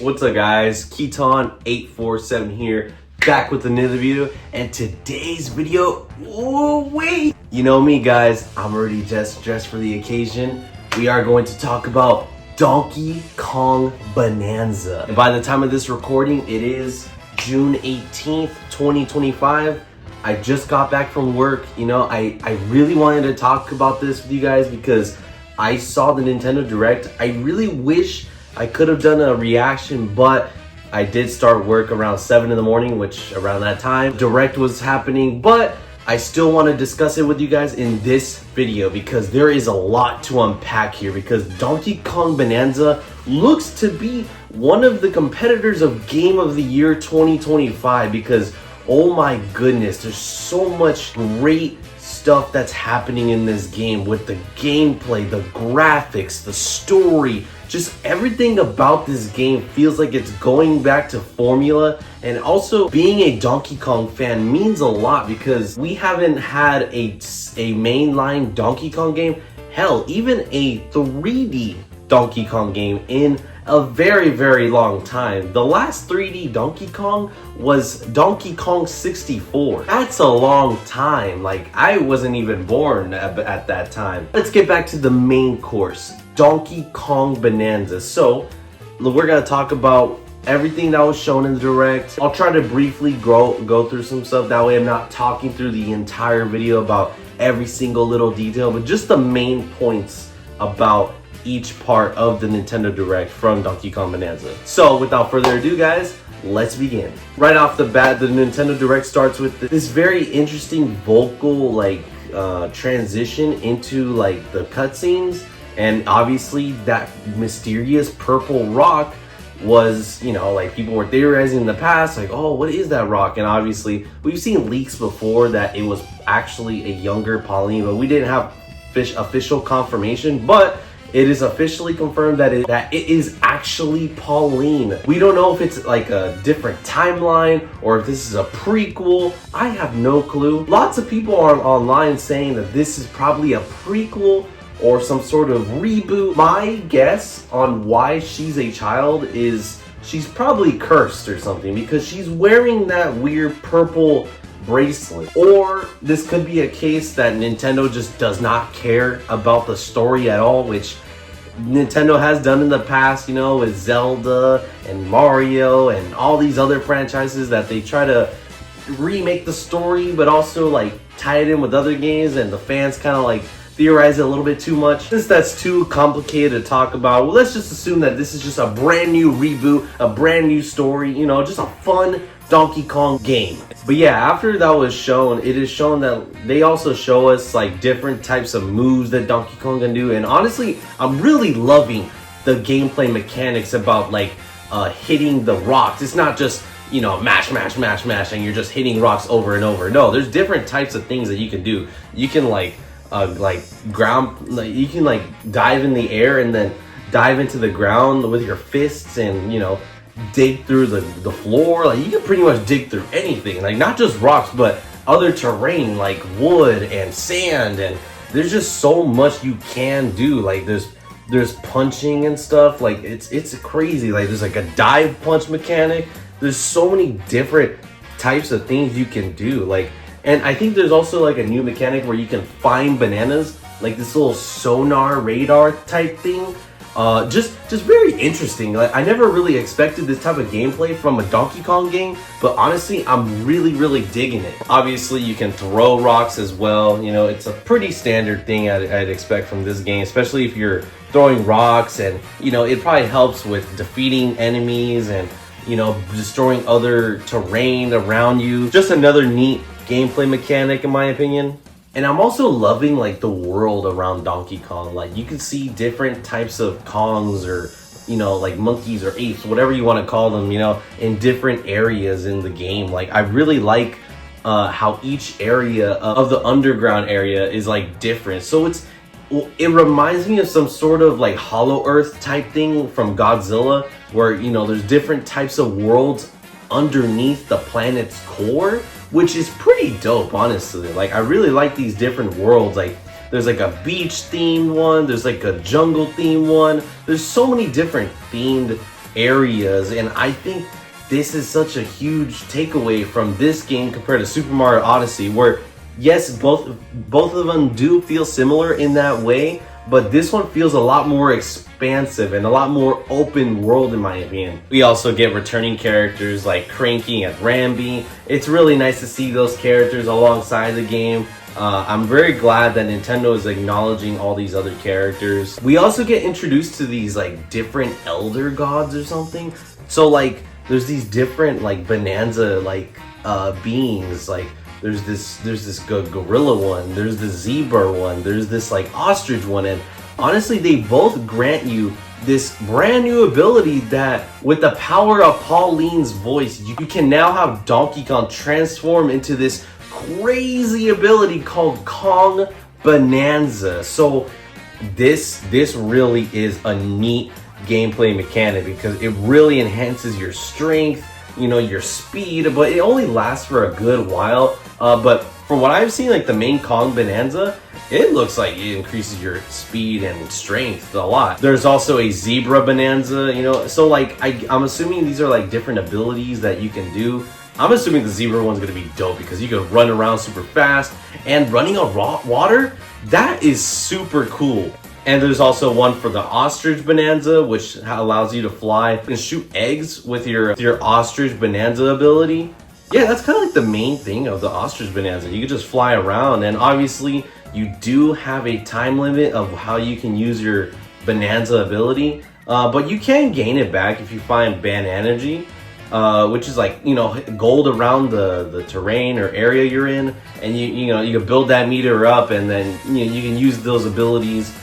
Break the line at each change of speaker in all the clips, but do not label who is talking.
What's up guys, Keaton847 here, back with another video, and today's video, wait! You know me guys, I'm already just dressed for the occasion. We are going to talk about Donkey Kong Bananza. And by the time of this recording, it is June 18th, 2025. I just got back from work. You know, I really wanted to talk about this with you guys because I saw the Nintendo Direct. I really wish I could have done a reaction, but I did start work around 7 in the morning, which around that time Direct was happening, but I still want to discuss it with you guys in this video because there is a lot to unpack here, because Donkey Kong Bananza looks to be one of the competitors of Game of the Year 2025 because oh my goodness, there's so much great stuff that's happening in this game with the gameplay, the graphics, the story, just everything about this game feels like it's going back to formula. And also being a Donkey Kong fan means a lot because we haven't had a mainline Donkey Kong game, hell, even a 3D Donkey Kong game in a very long time. The last 3D Donkey Kong was Donkey Kong 64. That's a long time. Like, I wasn't even born at that time. Let's get back to the main course, Donkey Kong Bananza. So we're gonna talk about everything that was shown in the Direct. I'll try to briefly go through some stuff, that way I'm not talking through the entire video about every single little detail, but just the main points about each part of the Nintendo Direct from Donkey Kong Bananza. So without further ado guys, let's begin. Right off the bat, the Nintendo Direct starts with this very interesting vocal transition into like the cutscenes, and obviously that mysterious purple rock was, you know, like people were theorizing in the past, like, oh, what is that rock? And obviously we've seen leaks before that it was actually a younger Pauline, but we didn't have official confirmation, but it is officially confirmed that it is actually Pauline. We don't know if it's like a different timeline or if this is a prequel. I have no clue. Lots of people are online saying that this is probably a prequel or some sort of reboot. My guess on why she's a child is she's probably cursed or something because she's wearing that weird purple bracelet. Or this could be a case that Nintendo just does not care about the story at all, which Nintendo has done in the past, you know, with Zelda and Mario and all these other franchises, that they try to remake the story but also like tie it in with other games, and the fans kind of like theorize it a little bit too much. Since that's too complicated to talk about, well, let's just assume that this is just a brand new reboot, a brand new story, you know, just a fun Donkey Kong game. But yeah, after that was shown, it is shown that they also show us like different types of moves that Donkey Kong can do. And honestly, I'm really loving the gameplay mechanics about like hitting the rocks. It's not just, you know, mash and you're just hitting rocks over and over. No, there's different types of things that you can do. You can you can like dive in the air and then dive into the ground with your fists and, you know, dig through the floor. Like, you can pretty much dig through anything, like not just rocks but other terrain like wood and sand, and there's just so much you can do. Like there's punching and stuff, like it's crazy. Like there's like a dive punch mechanic. There's so many different types of things you can do. Like, and I think there's also like a new mechanic where you can find bananas, like this little sonar radar type thing. Just very interesting. Like, I never really expected this type of gameplay from a Donkey Kong game, but honestly, I'm really digging it. Obviously, you can throw rocks as well. You know, it's a pretty standard thing I'd expect from this game, especially if you're throwing rocks, and, you know, it probably helps with defeating enemies and, you know, destroying other terrain around you. Just another neat gameplay mechanic in my opinion. And I'm also loving like the world around Donkey Kong. Like, you can see different types of Kongs, or, you know, like monkeys or apes, whatever you want to call them, you know, in different areas in the game. Like, I really like how each area of the underground area is like different. So it reminds me of some sort of like Hollow Earth type thing from Godzilla, where, you know, there's different types of worlds underneath the planet's core, which is pretty dope, honestly. Like, I really like these different worlds. Like, there's like a beach themed one, there's like a jungle themed one. There's so many different themed areas, and I think this is such a huge takeaway from this game compared to Super Mario Odyssey, where yes, both of them do feel similar in that way, but this one feels a lot more expansive and a lot more open world in my opinion. We also get returning characters like Cranky and Rambi. It's really nice to see those characters alongside the game. I'm very glad that Nintendo is acknowledging all these other characters. We also get introduced to these like different elder gods or something. So like there's these different like Bananza like beings. Like there's this gorilla one, there's the zebra one, there's this like ostrich one, and honestly they both grant you this brand new ability that with the power of Pauline's voice, you can now have Donkey Kong transform into this crazy ability called Kong Bananza. So this really is a neat gameplay mechanic because it really enhances your strength, you know, your speed, but it only lasts for a good while. But from what I've seen, like the main Kong Bananza, it looks like it increases your speed and strength a lot. There's also a Zebra Bananza, you know, so like I'm assuming these are like different abilities that you can do. I'm assuming the Zebra one's gonna be dope because you can run around super fast, and running on water, that is super cool. And there's also one for the Ostrich Bananza, which allows you to fly and shoot eggs with your Ostrich Bananza ability. Yeah, that's kind of like the main thing of the Ostrich Bananza. You can just fly around, and obviously you do have a time limit of how you can use your Bananza ability, but you can gain it back if you find Ban Energy, which is like, you know, gold around the terrain or area you're in, and you know you can build that meter up, and then you know, you can use those abilities.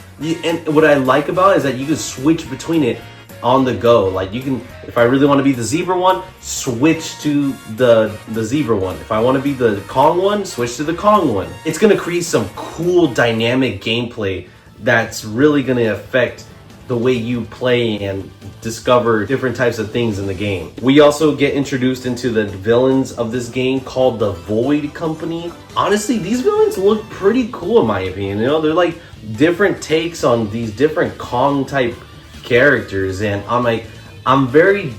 And what I like about it is that you can switch between it on the go. Like you can, if I really want to be the Zebra one, switch to the Zebra one. If I want to be the Kong one, switch to the Kong one. It's going to create some cool dynamic gameplay that's really going to affect the way you play and discover different types of things in the game. We also get introduced into the villains of this game called the Void Company. Honestly, these villains look pretty cool in my opinion. You know, they're like different takes on these different Kong type characters, and I'm very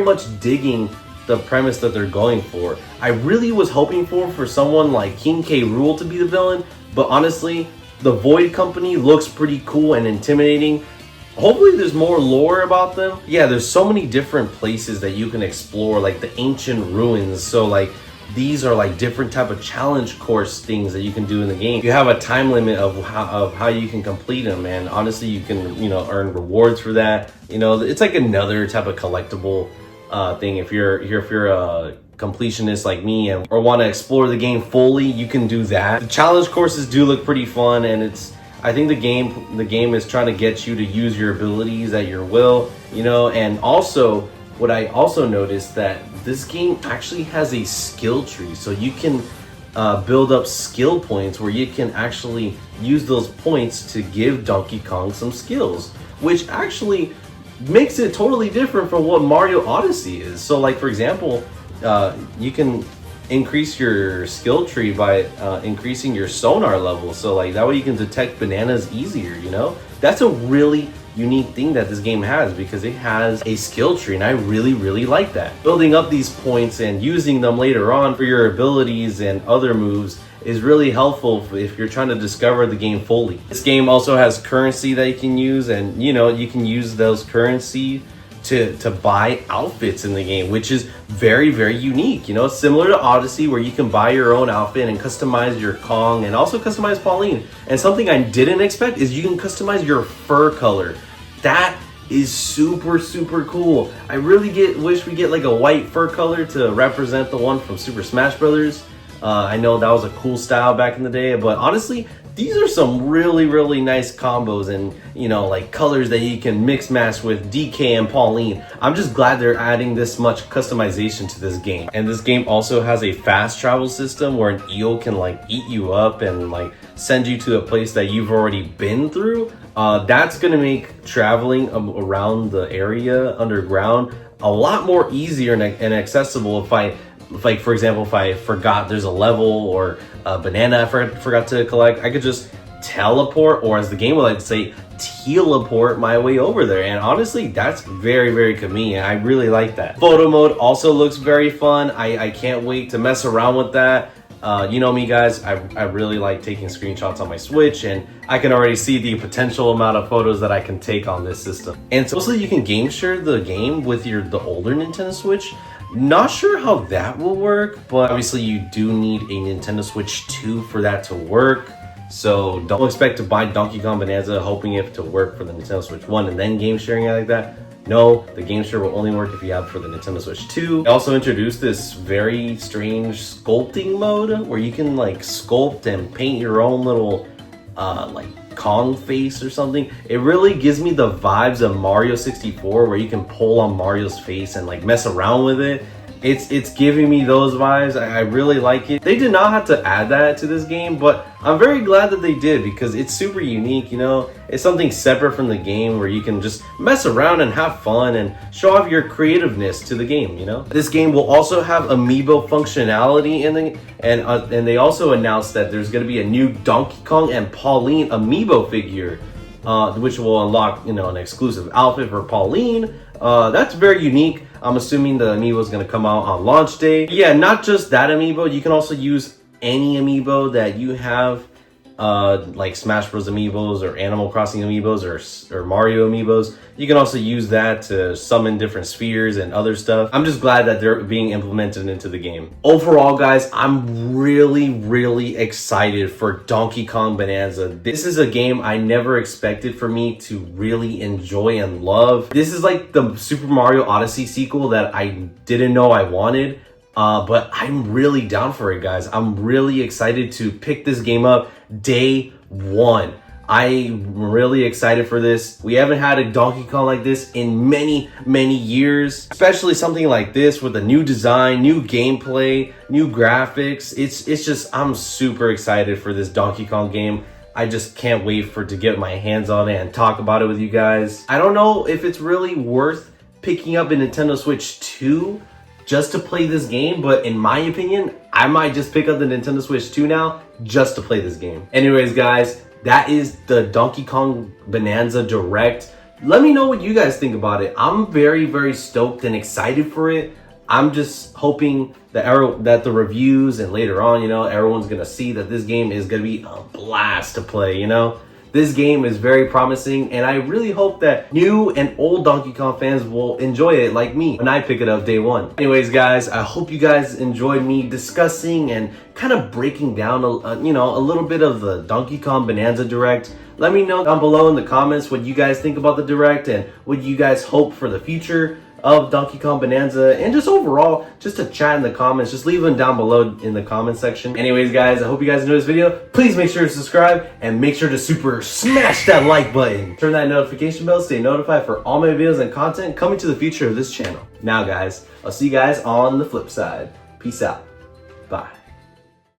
much digging the premise that they're going for. I really was hoping for someone like King K. Rool to be the villain, but honestly, the Void Company looks pretty cool and intimidating. Hopefully there's more lore about them. Yeah, there's so many different places that you can explore, like the ancient ruins. So like these are like different type of challenge course things that you can do in the game. You have a time limit of how you can complete them, and honestly you can, you know, earn rewards for that. You know, it's like another type of collectible thing. If you're a completionist like me or want to explore the game fully, you can do that. The challenge courses do look pretty fun, and I think the game is trying to get you to use your abilities at your will, you know. And also what I also noticed that this game actually has a skill tree, so you can build up skill points where you can actually use those points to give Donkey Kong some skills, which actually makes it totally different from what Mario Odyssey is. So like for example, you can increase your skill tree by increasing your sonar level, so like that way you can detect bananas easier, you know. That's a really unique thing that this game has because it has a skill tree, and I really like that. Building up these points and using them later on for your abilities and other moves is really helpful if you're trying to discover the game fully. This game also has currency that you can use, and you know, you can use those currency to buy outfits in the game, which is very unique. You know, it's similar to Odyssey where you can buy your own outfit and customize your Kong and also customize Pauline. And something I didn't expect is you can customize your fur color. That is super cool. I really wish we get like a white fur color to represent the one from Super Smash Brothers. I know that was a cool style back in the day, but honestly, these are some really nice combos and, you know, like colors that you can mix match with DK and Pauline. I'm just glad they're adding this much customization to this game. And this game also has a fast travel system where an eel can like eat you up and like send you to a place that you've already been through. That's gonna make traveling around the area underground a lot more easier and accessible. For example, if I forgot there's a level or a banana I forgot to collect, I could just teleport, or as the game would like to say, teleport my way over there. And honestly, that's very, very convenient. I really like that. Photo mode also looks very fun. I can't wait to mess around with that. You know me, guys, I really like taking screenshots on my Switch, and I can already see the potential amount of photos that I can take on this system. And so also you can game share the game with the older Nintendo Switch. Not sure how that will work, but obviously you do need a Nintendo Switch 2 for that to work. So don't expect to buy Donkey Kong Bonanza hoping it to work for the Nintendo Switch 1 and then game sharing it like that. No, the game share will only work if you have it for the Nintendo Switch 2. They also introduced this very strange sculpting mode where you can like sculpt and paint your own little like Kong face or something. It really gives me the vibes of Mario 64 where you can pull on Mario's face and like mess around with it. It's giving me those vibes. I really like it. They did not have to add that to this game, but I'm very glad that they did because it's super unique, you know? It's something separate from the game where you can just mess around and have fun and show off your creativeness to the game, you know? This game will also have amiibo functionality in the, and they also announced that there's gonna be a new Donkey Kong and Pauline amiibo figure, which will unlock, you know, an exclusive outfit for Pauline. That's very unique. I'm assuming the amiibo is going to come out on launch day. Yeah, not just that amiibo. You can also use any amiibo that you have, like Smash Bros. Amiibos or Animal Crossing amiibos or Mario amiibos. You can also use that to summon different spheres and other stuff. I'm just glad that they're being implemented into the game. Overall, guys, I'm really, really excited for Donkey Kong Bonanza. This is a game I never expected for me to really enjoy and love. This is like the Super Mario Odyssey sequel that I didn't know I wanted. But I'm really down for it, guys. I'm really excited to pick this game up day one. I'm really excited for this. We haven't had a Donkey Kong like this in many, many years. Especially something like this with a new design, new gameplay, new graphics. It's just, I'm super excited for this Donkey Kong game. I just can't wait to get my hands on it and talk about it with you guys. I don't know if it's really worth picking up a Nintendo Switch 2 just to play this game, but in my opinion, I might just pick up the Nintendo Switch 2 now just to play this game. Anyways, guys, that is the Donkey Kong Bonanza Direct. Let me know what you guys think about it. I'm very, very stoked and excited for it. I'm just hoping that the reviews and later on, you know, everyone's gonna see that this game is gonna be a blast to play, you know? This game is very promising, and I really hope that new and old Donkey Kong fans will enjoy it like me when I pick it up day one. Anyways, guys, I hope you guys enjoyed me discussing and kind of breaking down, you know, a little bit of the Donkey Kong Bonanza Direct. Let me know down below in the comments what you guys think about the Direct and what you guys hope for the future of Donkey Kong Bonanza, and just overall, just to chat in the comments. Just leave them down below in the comment section. Anyways, guys, I hope you guys enjoyed this video. Please make sure to subscribe and make sure to super smash that like button. Turn that notification bell, stay notified for all my videos and content coming to the future of this channel. Now, guys, I'll see you guys on the flip side. Peace out. Bye.